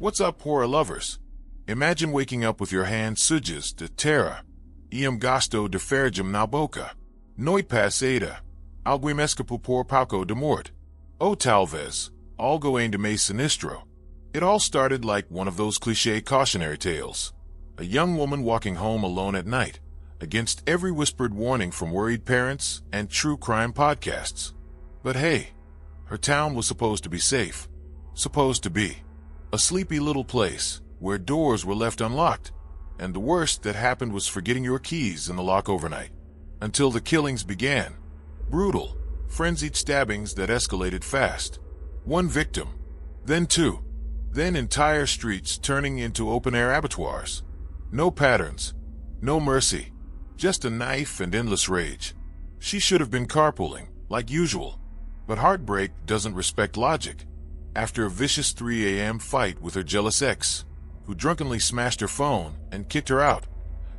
What's up, horror lovers? Imagine waking up with your hand sujas de terra, gasto de fergem na boca, noite passada, alguém escapou por pouco de morte. Oh, talvez, algo ainda mais sinistro. It all started like one of those cliché cautionary tales. A young woman walking home alone at night, against every whispered warning from worried parents and true crime podcasts. But hey, her town was supposed to be safe. Supposed to be. A sleepy little place where doors were left unlocked, and the worst that happened was forgetting your keys in the lock overnight. Until the killings began. Brutal, frenzied stabbings that escalated fast. One victim, then two, then entire streets turning into open-air abattoirs. No patterns, no mercy, just a knife and endless rage. She should have been carpooling, like usual. But heartbreak doesn't respect logic. After a vicious 3 a.m. fight with her jealous ex, who drunkenly smashed her phone and kicked her out,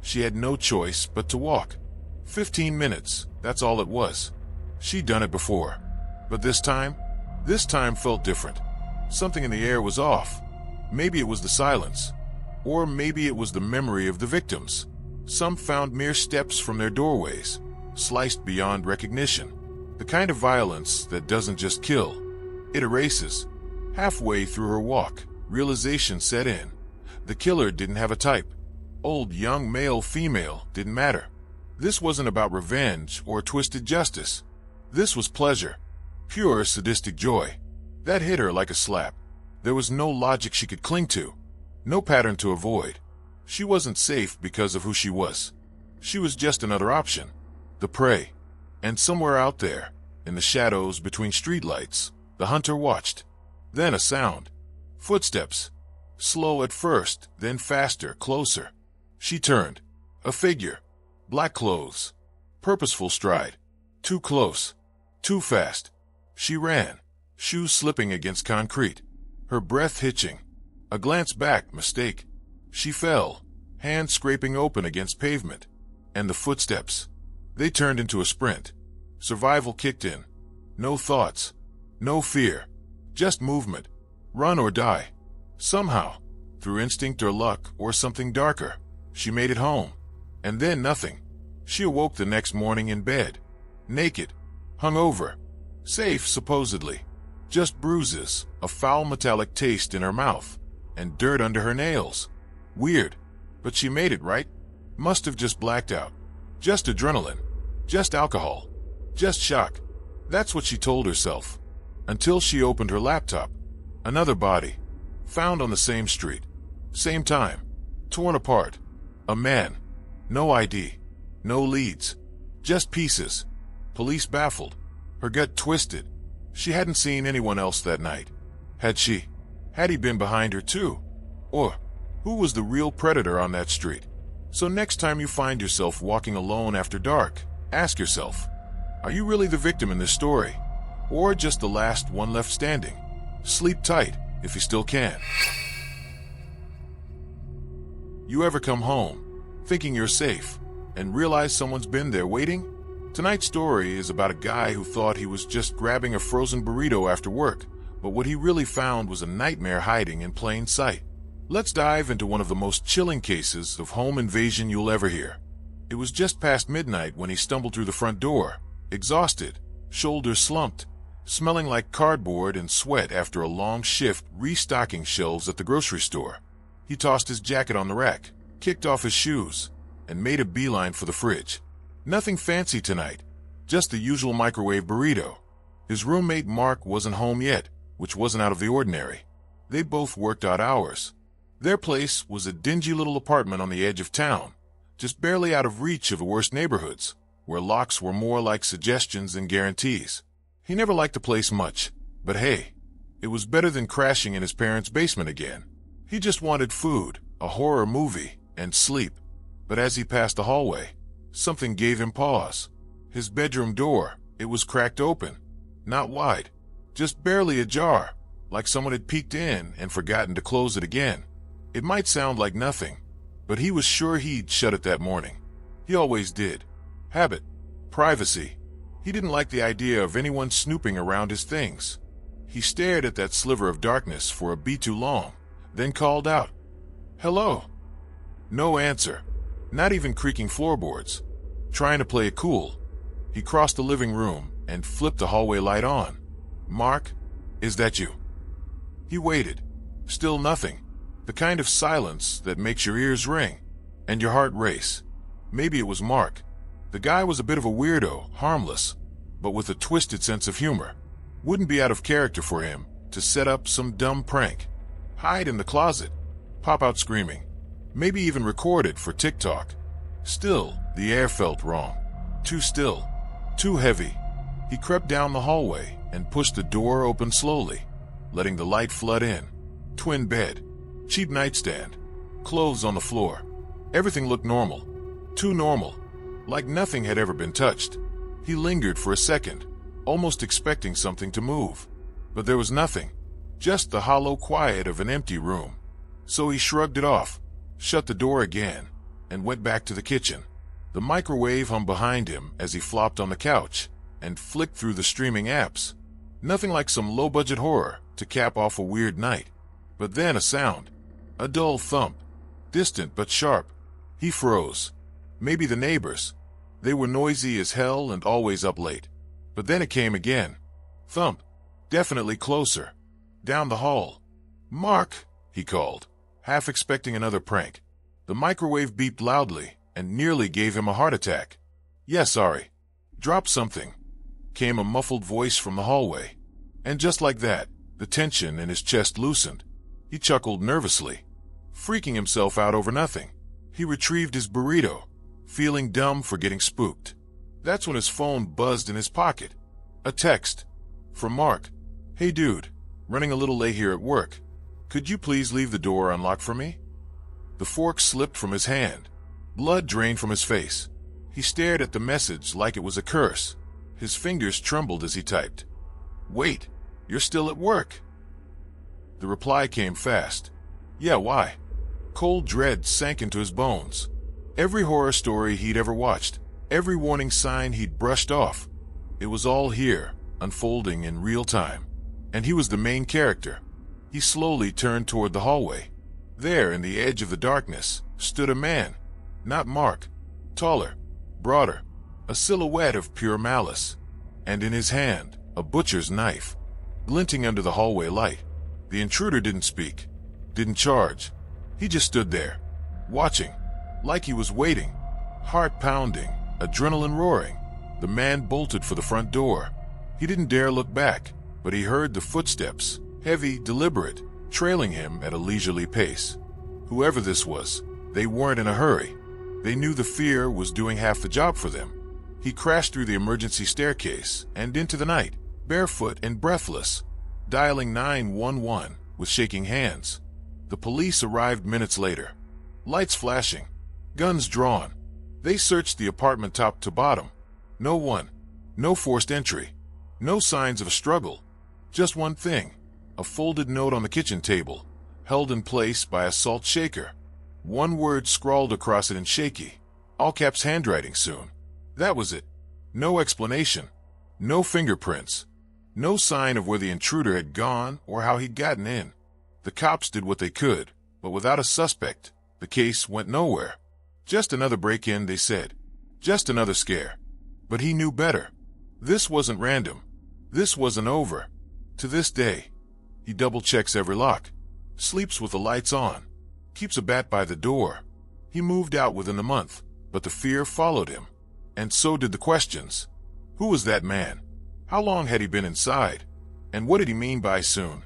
she had no choice but to walk. 15 minutes, that's all it was. She'd done it before. But this time felt different. Something in the air was off. Maybe it was the silence. Or maybe it was the memory of the victims. Some found mere steps from their doorways, sliced beyond recognition. The kind of violence that doesn't just kill, it erases. Halfway through her walk, realization set in. The killer didn't have a type. Old, young, male, female, didn't matter. This wasn't about revenge or twisted justice. This was pleasure. Pure sadistic joy. That hit her like a slap. There was no logic she could cling to. No pattern to avoid. She wasn't safe because of who she was. She was just another option. The prey. And somewhere out there, in the shadows between streetlights, the hunter watched. Then a sound. Footsteps. Slow at first, then faster, closer. She turned. A figure. Black clothes. Purposeful stride. Too close. Too fast. She ran. Shoes slipping against concrete. Her breath hitching. A glance back, mistake. She fell. Hands scraping open against pavement. And the footsteps. They turned into a sprint. Survival kicked in. No thoughts. No fear. Just movement. Run or die. Somehow, through instinct or luck or something darker, she made it home. And then nothing. She awoke the next morning in bed. Naked. Hungover. Safe, supposedly. Just bruises, a foul metallic taste in her mouth, and dirt under her nails. Weird. But she made it, right? Must have just blacked out. Just adrenaline. Just alcohol. Just shock. That's what she told herself. Until she opened her laptop. Another body. Found on the same street. Same time. Torn apart. A man. No ID. No leads. Just pieces. Police baffled. Her gut twisted. She hadn't seen anyone else that night. Had she? Had he been behind her too? Or, who was the real predator on that street? So next time you find yourself walking alone after dark, ask yourself, are you really the victim in this story? Or just the last one left standing? Sleep tight, if you still can. You ever come home, thinking you're safe, and realize someone's been there waiting? Tonight's story is about a guy who thought he was just grabbing a frozen burrito after work, but what he really found was a nightmare hiding in plain sight. Let's dive into one of the most chilling cases of home invasion you'll ever hear. It was just past midnight when he stumbled through the front door, exhausted, shoulders slumped, smelling like cardboard and sweat after a long shift restocking shelves at the grocery store. He tossed his jacket on the rack, kicked off his shoes, and made a beeline for the fridge. Nothing fancy tonight, just the usual microwave burrito. His roommate Mark wasn't home yet, which wasn't out of the ordinary. They both worked odd hours. Their place was a dingy little apartment on the edge of town, just barely out of reach of the worst neighborhoods, where locks were more like suggestions than guarantees. He never liked the place much, but hey, it was better than crashing in his parents' basement again. He just wanted food, a horror movie, and sleep. But as he passed the hallway, something gave him pause. His bedroom door, it was cracked open. Not wide, just barely ajar, like someone had peeked in and forgotten to close it again. It might sound like nothing, but he was sure he'd shut it that morning. He always did. Habit. Privacy. He didn't like the idea of anyone snooping around his things. He stared at that sliver of darkness for a beat too long, then called out, "Hello." No answer, not even creaking floorboards. Trying to play it cool, he crossed the living room and flipped the hallway light on. "Mark, is that you?" He waited. Still nothing. The kind of silence that makes your ears ring and your heart race. Maybe it was Mark. The guy was a bit of a weirdo, harmless, but with a twisted sense of humor. Wouldn't be out of character for him to set up some dumb prank, hide in the closet, pop out screaming, maybe even record it for TikTok. Still, the air felt wrong. Too still, too heavy. He crept down the hallway and pushed the door open slowly, letting the light flood in. Twin bed, cheap nightstand, clothes on the floor. Everything looked normal. Too normal. Like nothing had ever been touched. He lingered for a second, almost expecting something to move. But there was nothing. Just the hollow quiet of an empty room. So he shrugged it off, shut the door again, and went back to the kitchen. The microwave hummed behind him as he flopped on the couch and flicked through the streaming apps. Nothing like some low-budget horror to cap off a weird night. But then a sound. A dull thump. Distant but sharp. He froze. Maybe the neighbors. They were noisy as hell and always up late. But then it came again. Thump. Definitely closer. Down the hall. "Mark," he called, half expecting another prank. The microwave beeped loudly and nearly gave him a heart attack. "Yeah, sorry. Drop something," came a muffled voice from the hallway. And just like that, the tension in his chest loosened. He chuckled nervously, freaking himself out over nothing. He retrieved his burrito, feeling dumb for getting spooked. That's when his phone buzzed in his pocket. A text from Mark. "Hey dude, running a little late here at work. Could you please leave the door unlocked for me?" The fork slipped from his hand. Blood drained from his face. He stared at the message like it was a curse. His fingers trembled as he typed. "Wait, you're still at work?" The reply came fast. "Yeah, why?" Cold dread sank into his bones. Every horror story he'd ever watched, every warning sign he'd brushed off, it was all here, unfolding in real time. And he was the main character. He slowly turned toward the hallway. There, in the edge of the darkness, stood a man. Not Mark. Taller, broader, a silhouette of pure malice. And in his hand, a butcher's knife, glinting under the hallway light. The intruder didn't speak, didn't charge. He just stood there, watching, like he was waiting, heart pounding, adrenaline roaring. The man bolted for the front door. He didn't dare look back, but he heard the footsteps, heavy, deliberate, trailing him at a leisurely pace. Whoever this was, they weren't in a hurry. They knew the fear was doing half the job for them. He crashed through the emergency staircase and into the night, barefoot and breathless, dialing 911 with shaking hands. The police arrived minutes later. Lights flashing, guns drawn. They searched the apartment top to bottom. No one, no forced entry, no signs of a struggle. Just one thing, a folded note on the kitchen table, held in place by a salt shaker. One word scrawled across it in shaky, all caps handwriting soon. That was it. No explanation, no fingerprints, no sign of where the intruder had gone or how he'd gotten in. The cops did what they could, but without a suspect, the case went nowhere. Just another break-in, they said. Just another scare. But he knew better. This wasn't random. This wasn't over. To this day, he double-checks every lock, sleeps with the lights on, keeps a bat by the door. He moved out within the month, but the fear followed him. And so did the questions. Who was that man? How long had he been inside? And what did he mean by soon?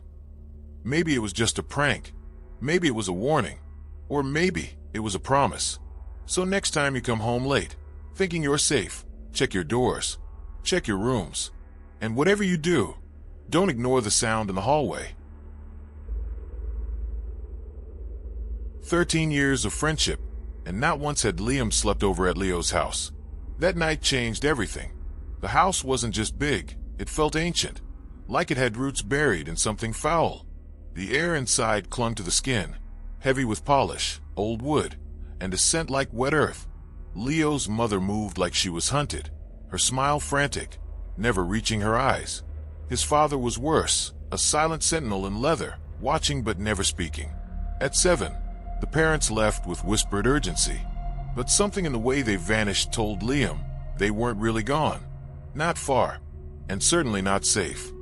Maybe it was just a prank. Maybe it was a warning. Or maybe it was a promise. So next time you come home late, thinking you're safe, check your doors, check your rooms. And whatever you do, don't ignore the sound in the hallway. 13 years of friendship, and not once had Liam slept over at Leo's house. That night changed everything. The house wasn't just big, it felt ancient, like it had roots buried in something foul. The air inside clung to the skin, heavy with polish, old wood, and a scent like wet earth. Leo's mother moved like she was hunted, her smile frantic, never reaching her eyes. His father was worse, a silent sentinel in leather, watching but never speaking. At 7, the parents left with whispered urgency. But something in the way they vanished told Liam they weren't really gone. Not far, and certainly not safe.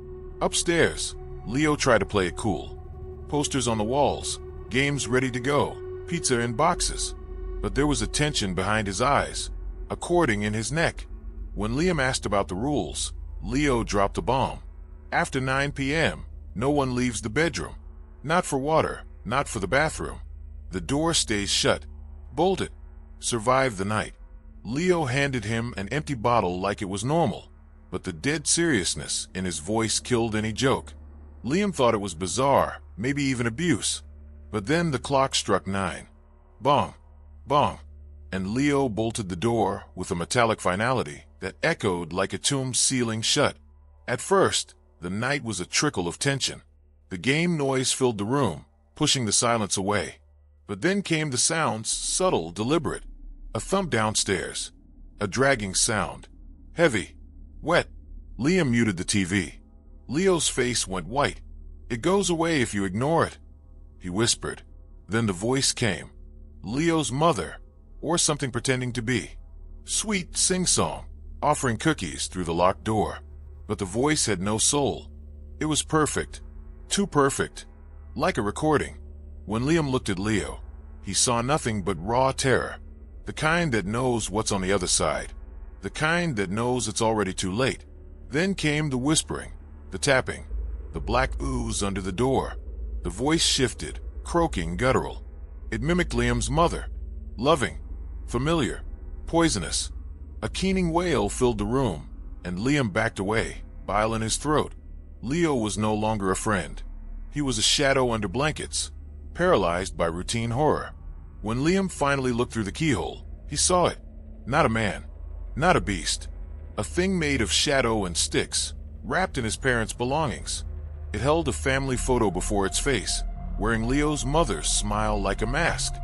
Upstairs, Leo tried to play it cool. Posters on the walls, games ready to go, pizza in boxes. But there was a tension behind his eyes, a cording in his neck. When Liam asked about the rules, Leo dropped a bomb. After 9 p.m., no one leaves the bedroom. Not for water, not for the bathroom. The door stays shut, bolted. Survive the night. Leo handed him an empty bottle like it was normal, but the dead seriousness in his voice killed any joke. Liam thought it was bizarre, maybe even abuse. But then the clock struck 9. Bong, bong, and Leo bolted the door with a metallic finality that echoed like a tomb sealing shut. At first, the night was a trickle of tension. The game noise filled the room, pushing the silence away. But then came the sounds, subtle, deliberate. A thump downstairs. A dragging sound. Heavy. Wet. Liam muted the TV. Leo's face went white. It goes away if you ignore it, he whispered. Then the voice came. Leo's mother, or something pretending to be. Sweet sing-song, offering cookies through the locked door. But the voice had no soul. It was perfect. Too perfect. Like a recording. When Liam looked at Leo, he saw nothing but raw terror. The kind that knows what's on the other side. The kind that knows it's already too late. Then came the whispering, the tapping, the black ooze under the door. The voice shifted, croaking, guttural. It mimicked Liam's mother. Loving, familiar, poisonous. A keening wail filled the room, and Liam backed away, bile in his throat. Leo was no longer a friend. He was a shadow under blankets, paralyzed by routine horror. When Liam finally looked through the keyhole, he saw it. Not a man, not a beast. A thing made of shadow and sticks, wrapped in his parents' belongings. It held a family photo before its face, wearing Leo's mother's smile like a mask.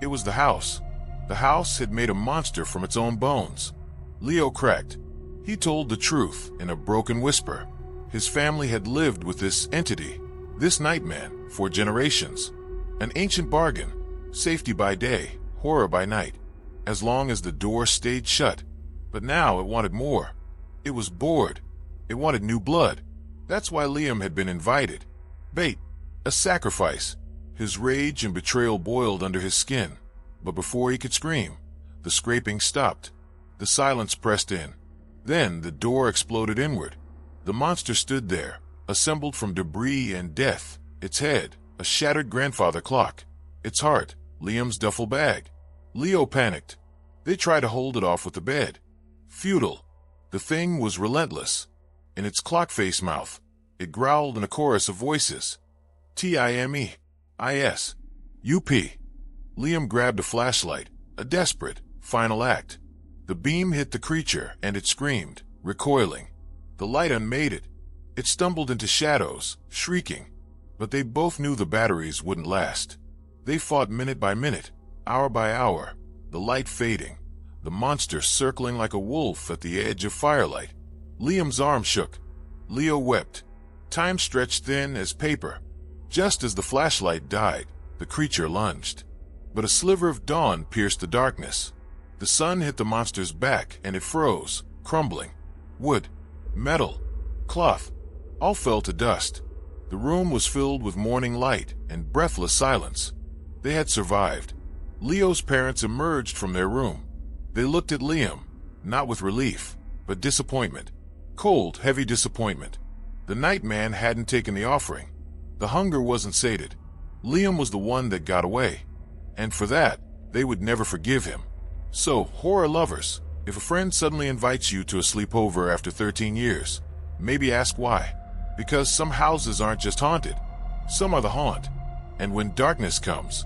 It was the house. The house had made a monster from its own bones. Leo cracked. He told the truth in a broken whisper. His family had lived with this entity, this nightman, for generations. An ancient bargain, safety by day, horror by night, as long as the door stayed shut. But now it wanted more. It was bored. It wanted new blood. That's why Liam had been invited. Bait. A sacrifice. His rage and betrayal boiled under his skin. But before he could scream, the scraping stopped. The silence pressed in. Then the door exploded inward. The monster stood there, assembled from debris and death. Its head, a shattered grandfather clock. Its heart, Liam's duffel bag. Leo panicked. They tried to hold it off with the bed. Futile. The thing was relentless. In its clock face mouth, it growled in a chorus of voices. T-I-M-E-I-S. U-P. Liam grabbed a flashlight, a desperate, final act. The beam hit the creature, and it screamed, recoiling. The light unmade it. It stumbled into shadows, shrieking. But they both knew the batteries wouldn't last. They fought minute by minute, hour by hour, the light fading, the monster circling like a wolf at the edge of firelight. Liam's arm shook. Leo wept. Time stretched thin as paper. Just as the flashlight died, the creature lunged. But a sliver of dawn pierced the darkness. The sun hit the monster's back, and it froze, crumbling. Wood, metal, cloth, all fell to dust. The room was filled with morning light and breathless silence. They had survived. Leo's parents emerged from their room. They looked at Liam, not with relief, but disappointment. Cold, heavy disappointment. The nightman hadn't taken the offering. The hunger wasn't sated. Liam was the one that got away. And for that, they would never forgive him. So, horror lovers, if a friend suddenly invites you to a sleepover after 13 years, maybe ask why. Because some houses aren't just haunted. Some are the haunt. And when darkness comes,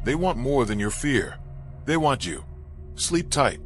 they want more than your fear. They want you. Sleep tight.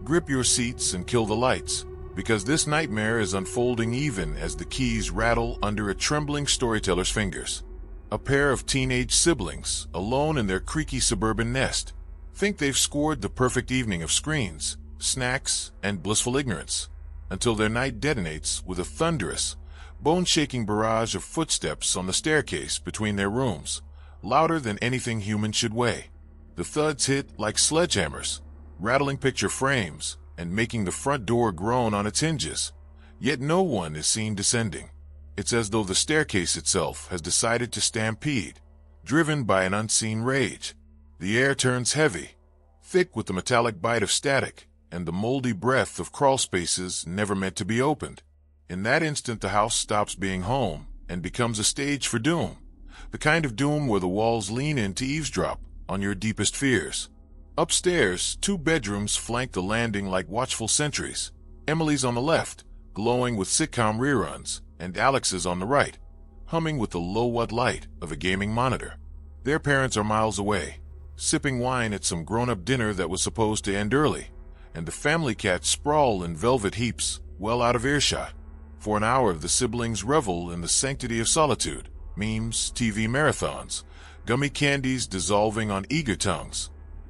Grip your seats and kill the lights, because this nightmare is unfolding even as the keys rattle under a trembling storyteller's fingers. A pair of teenage siblings, alone in their creaky suburban nest, think they've scored the perfect evening of screens, snacks, and blissful ignorance, until their night detonates with a thunderous, bone-shaking barrage of footsteps on the staircase between their rooms, louder than anything human should weigh. The thuds hit like sledgehammers, rattling picture frames and making the front door groan on its hinges. Yet no one is seen descending. It's as though the staircase itself has decided to stampede, driven by an unseen rage. The air turns heavy, thick with the metallic bite of static and the moldy breath of crawl spaces never meant to be opened. In that instant, the house stops being home and becomes a stage for doom, the kind of doom where the walls lean in to eavesdrop on your deepest fears. Upstairs, 2 bedrooms flank the landing like watchful sentries. Emily's on the left, glowing with sitcom reruns, and Alex's on the right, humming with the low-watt light of a gaming monitor. Their parents are miles away, sipping wine at some grown-up dinner that was supposed to end early, and the family cats sprawl in velvet heaps well out of earshot. For an hour, the siblings revel in the sanctity of solitude, memes, TV marathons, gummy candies dissolving on eager tongues,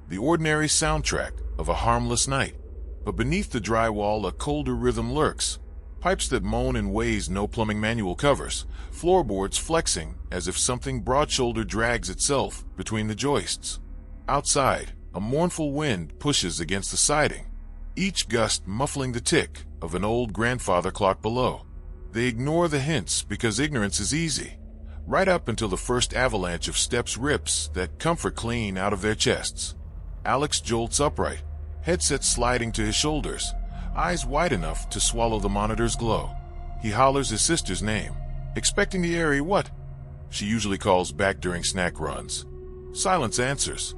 the ordinary soundtrack of a harmless night. But beneath the drywall, a colder rhythm lurks, pipes that moan in ways no plumbing manual covers, floorboards flexing as if something broad-shouldered drags itself between the joists. Outside, a mournful wind pushes against the siding, each gust muffling the tick of an old grandfather clock below. They ignore the hints because ignorance is easy, right up until the first avalanche of steps rips that comfort clean out of their chests. Alex jolts upright, headset sliding to his shoulders, eyes wide enough to swallow the monitor's glow. He hollers his sister's name, expecting the airy "what" she usually calls back during snack runs. Silence answers,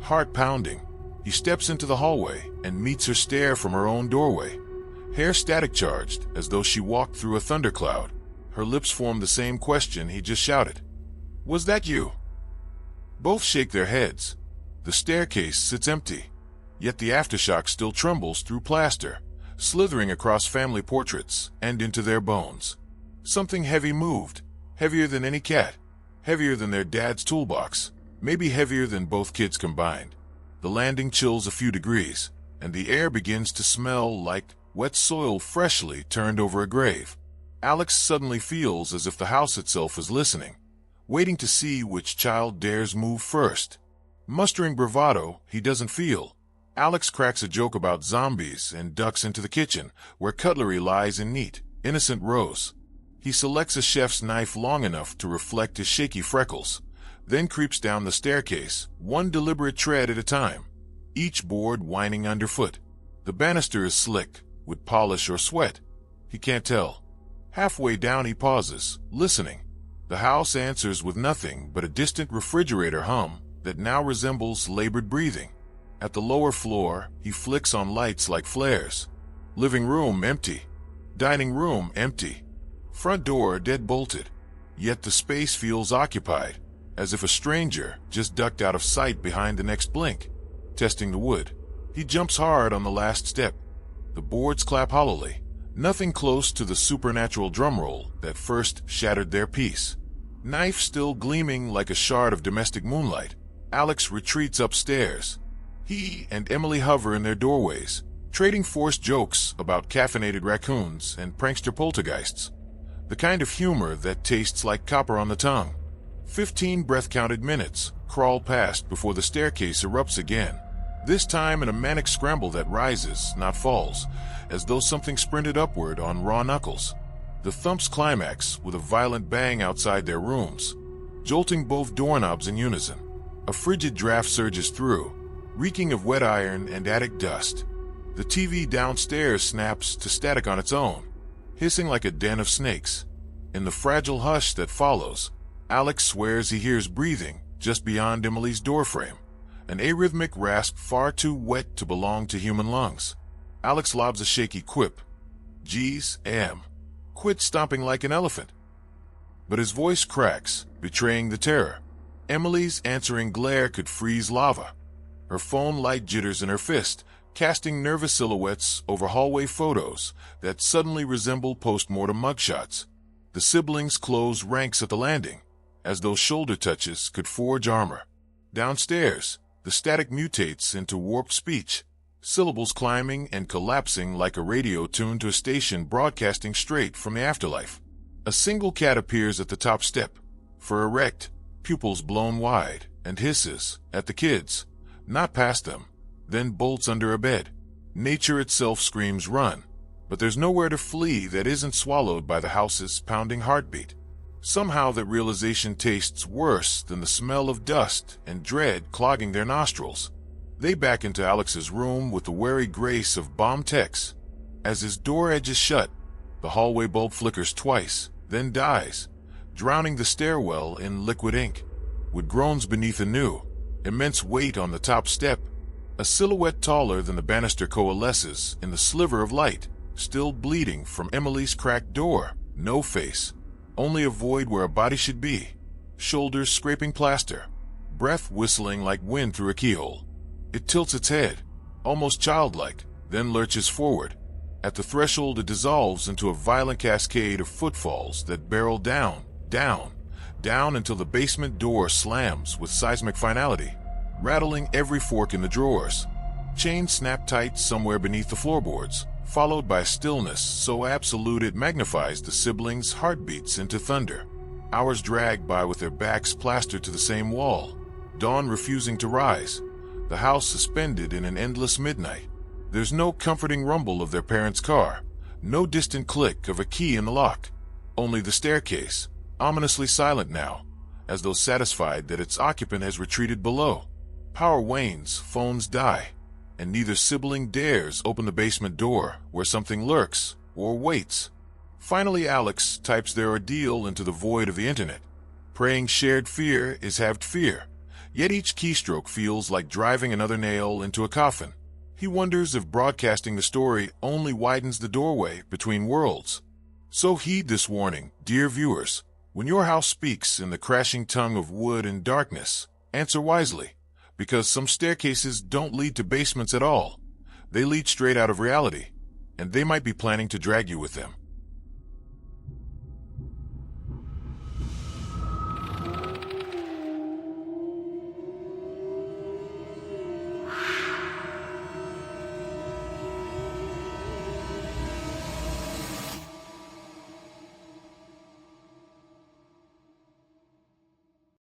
heart pounding. He steps into the hallway and meets her stare from her own doorway, hair static charged as though she walked through a thundercloud. Her lips form the same question he just shouted. "Was that you?" Both shake their heads. The staircase sits empty, yet the aftershock still trembles through plaster, slithering across family portraits and into their bones. Something heavy moved, heavier than any cat, heavier than their dad's toolbox, maybe heavier than both kids combined. The landing chills a few degrees, and the air begins to smell like wet soil freshly turned over a grave. Alex suddenly feels as if the house itself is listening, waiting to see which child dares move first. Mustering bravado he doesn't feel, Alex cracks a joke about zombies and ducks into the kitchen, where cutlery lies in neat, innocent rows. He selects a chef's knife long enough to reflect his shaky freckles, then creeps down the staircase, one deliberate tread at a time, each board whining underfoot. The banister is slick, with polish or sweat. He can't tell. Halfway down he pauses, listening. The house answers with nothing but a distant refrigerator hum that now resembles labored breathing. At the lower floor, he flicks on lights like flares. Living room empty. Dining room empty. Front door dead-bolted. Yet the space feels occupied, as if a stranger just ducked out of sight behind the next blink. Testing the wood, he jumps hard on the last step. The boards clap hollowly, nothing close to the supernatural drumroll that first shattered their peace. Knife still gleaming like a shard of domestic moonlight, Alex retreats upstairs. He and Emily hover in their doorways, trading forced jokes about caffeinated raccoons and prankster poltergeists, the kind of humor that tastes like copper on the tongue. 15 breath-counted minutes crawl past before the staircase erupts again, this time in a manic scramble that rises, not falls, as though something sprinted upward on raw knuckles. The thumps climax with a violent bang outside their rooms, jolting both doorknobs in unison. A frigid draft surges through, reeking of wet iron and attic dust. The TV downstairs snaps to static on its own, hissing like a den of snakes. In the fragile hush that follows, Alex swears he hears breathing just beyond Emily's doorframe, an arrhythmic rasp far too wet to belong to human lungs. Alex lobs a shaky quip. "Geez, quit stomping like an elephant." But his voice cracks, betraying the terror. Emily's answering glare could freeze lava. Her phone light jitters in her fist, casting nervous silhouettes over hallway photos that suddenly resemble post-mortem mugshots. The siblings close ranks at the landing, as though shoulder touches could forge armor. Downstairs, the static mutates into warped speech, syllables climbing and collapsing like a radio tuned to a station broadcasting straight from the afterlife. A single cat appears at the top step, fur erect, pupils blown wide, and hisses at the kids, not past them, then bolts under a bed. Nature itself screams run, but there's nowhere to flee that isn't swallowed by the house's pounding heartbeat. Somehow that realization tastes worse than the smell of dust and dread clogging their nostrils. They back into Alex's room with the wary grace of bomb techs. As his door edges shut, the hallway bulb flickers twice, then dies, drowning the stairwell in liquid ink. With groans beneath a new, immense weight on the top step, a silhouette taller than the banister coalesces in the sliver of light, still bleeding from Emily's cracked door. No face, only a void where a body should be, shoulders scraping plaster, breath whistling like wind through a keyhole. It tilts its head, almost childlike, then lurches forward. At the threshold, it dissolves into a violent cascade of footfalls that barrel down, down, down until the basement door slams with seismic finality, rattling every fork in the drawers. Chains snap tight somewhere beneath the floorboards, followed by stillness so absolute it magnifies the siblings' heartbeats into thunder. Hours drag by with their backs plastered to the same wall, dawn refusing to rise, the house suspended in an endless midnight. There's no comforting rumble of their parents' car, no distant click of a key in the lock, only the staircase, ominously silent now, as though satisfied that its occupant has retreated below. Power wanes, phones die, and neither sibling dares open the basement door where something lurks or waits. Finally, Alex types their ordeal into the void of the internet. Praying shared fear is halved fear, yet each keystroke feels like driving another nail into a coffin. He wonders if broadcasting the story only widens the doorway between worlds. So heed this warning, dear viewers. When your house speaks in the crashing tongue of wood and darkness, answer wisely, because some staircases don't lead to basements at all. They lead straight out of reality, and they might be planning to drag you with them.